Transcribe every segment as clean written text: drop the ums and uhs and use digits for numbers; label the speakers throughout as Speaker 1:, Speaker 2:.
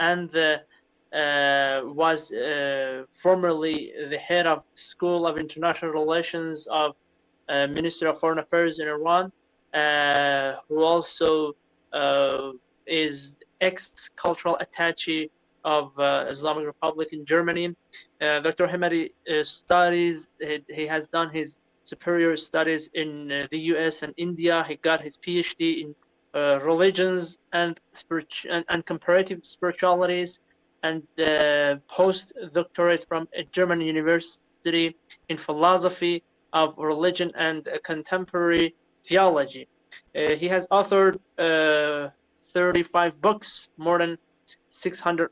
Speaker 1: and was formerly the head of School of International Relations of Ministry of Foreign Affairs in Iran, who also is ex-cultural attaché of Islamic Republic in Germany. Dr. Hemati studies, he has done his superior studies in the US and India. He got his PhD in religions and comparative spiritualities, and postdoctorate from a German university in philosophy of religion and contemporary theology. He has authored 35 books, more than 600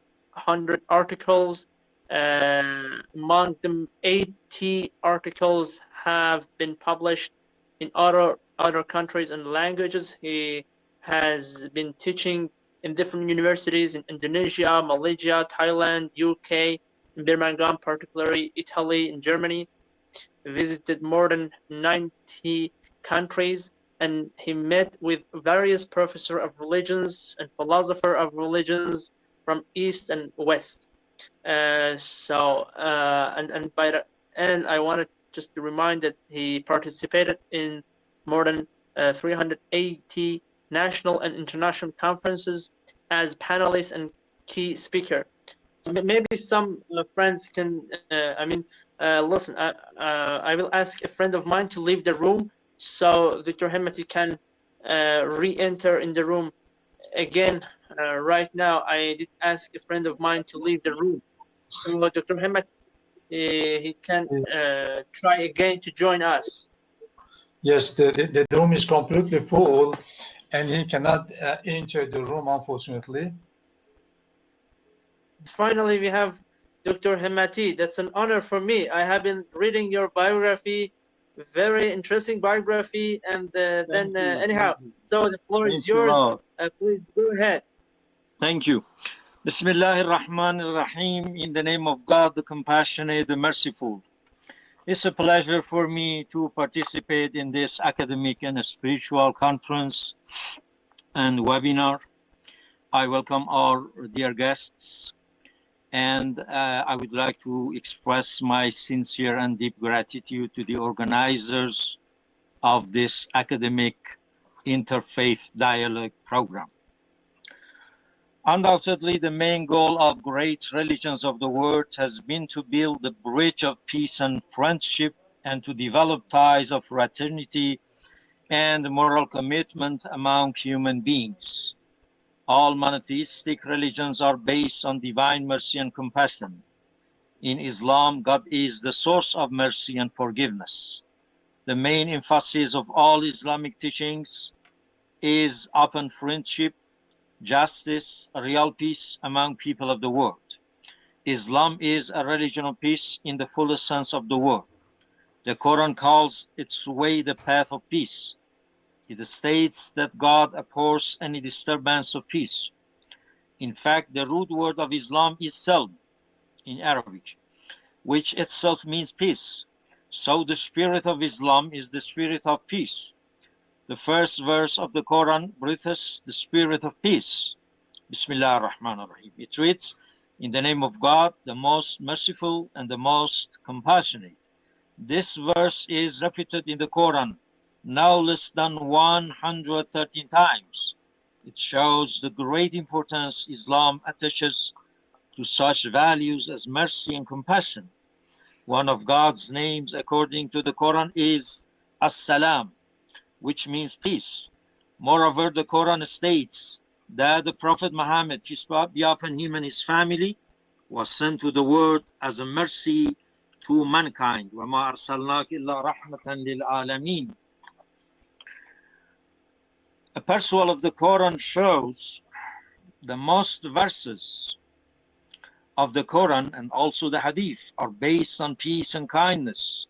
Speaker 1: articles. Among them, 80 articles have been published in other countries and languages. He has been teaching in different universities in Indonesia, Malaysia, Thailand, UK, in Birmingham, particularly Italy and Germany. Visited more than 90 countries, and he met with various professors of religions and philosophers of religions from East and West. And by the end, I wanted just to remind that he participated in more than 380 national and international conferences as panelist and key speaker. Maybe some friends can, listen, I will ask a friend of mine to leave the room so Dr. Hemati can re-enter in the room again. Right now, I did ask a friend of mine to leave the room. So Dr. Hemati, he can try again to join us.
Speaker 2: Yes, the room is completely full and he cannot enter the room, unfortunately.
Speaker 1: Finally, we have Dr. Hemati. That's an honor for me. I have been reading your biography, very interesting biography, and anyhow, so the floor is yours. Please go ahead.
Speaker 3: Thank you. Bismillahir Rahmanir Rahim. In the name of God, the compassionate, the merciful. It's a pleasure for me to participate in this academic and spiritual conference and webinar. I welcome our dear guests, and I would like to express my sincere and deep gratitude to the organizers of this academic interfaith dialogue program. Undoubtedly, the main goal of great religions of the world has been to build a bridge of peace and friendship and to develop ties of fraternity and moral commitment among human beings. All monotheistic religions are based on divine mercy and compassion. In Islam, God is the source of mercy and forgiveness. The main emphasis of all Islamic teachings is open friendship, justice, real peace among people of the world. Islam is a religion of peace in the fullest sense of the word. The Quran calls its way the path of peace. It states that God abhors any disturbance of peace. In fact, the root word of Islam is Salam in Arabic, which itself means peace. So the spirit of Islam is the spirit of peace. The first verse of the Quran breathes the spirit of peace. Bismillah ar-Rahman ar-Rahim. It reads, in the name of God, the most merciful and the most compassionate. This verse is repeated in the Quran no less than 113 times. It shows the great importance Islam attaches to such values as mercy and compassion. One of God's names, according to the Quran, is As-Salam, which means peace. Moreover, the Quran states that the Prophet Muhammad, peace be upon him and his family, was sent to the world as a mercy to mankind. وَمَا أَرْسَلْنَاكَ إِلَّا رَحْمَةً لِلْعَالَمِينَ. A parcel of the Quran shows the most verses of the Quran and also the Hadith are based on peace and kindness,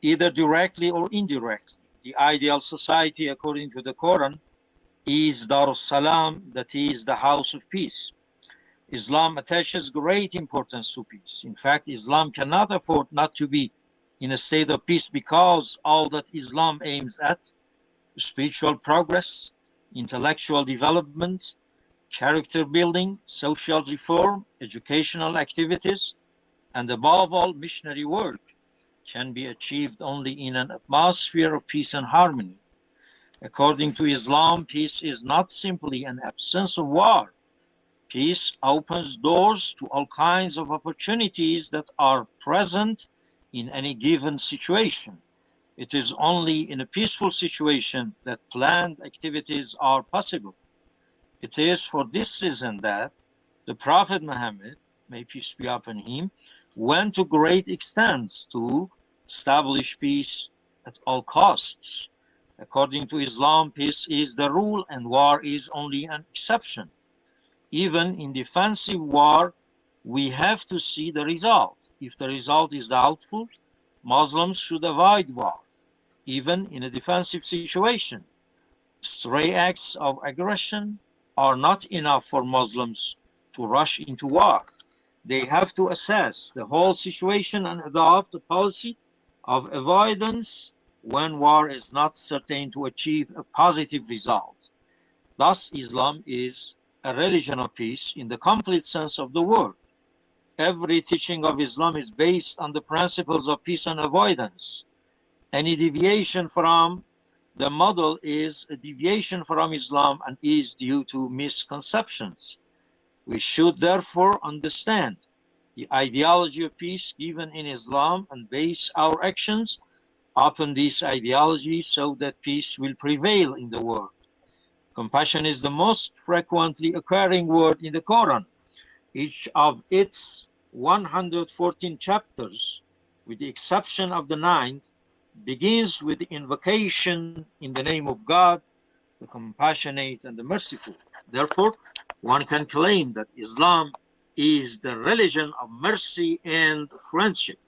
Speaker 3: either directly or indirectly. The ideal society, according to the Quran, is Darus Salam, that is the house of peace. Islam attaches great importance to peace. In fact, Islam cannot afford not to be in a state of peace because all that Islam aims at, spiritual progress, intellectual development, character building, social reform, educational activities, and above all, missionary work can be achieved only in an atmosphere of peace and harmony. According to Islam, peace is not simply an absence of war. Peace opens doors to all kinds of opportunities that are present in any given situation. It is only in a peaceful situation that planned activities are possible. It is for this reason that the Prophet Muhammad, may peace be upon him, went to great extents to establish peace at all costs. According to Islam, peace is the rule and war is only an exception. Even in defensive war, we have to see the result. If the result is doubtful, Muslims should avoid war. Even in a defensive situation, stray acts of aggression are not enough for Muslims to rush into war. They have to assess the whole situation and adopt a policy of avoidance when war is not certain to achieve a positive result. Thus, Islam is a religion of peace in the complete sense of the word. Every teaching of Islam is based on the principles of peace and avoidance. Any deviation from the model is a deviation from Islam and is due to misconceptions. We should therefore understand the ideology of peace given in Islam and base our actions upon this ideology so that peace will prevail in the world. Compassion is the most frequently occurring word in the Quran. Each of its 114 chapters, with the exception of the 9th, begins with the invocation in the name of God, the compassionate and the merciful. Therefore, one can claim that Islam is the religion of mercy and friendship.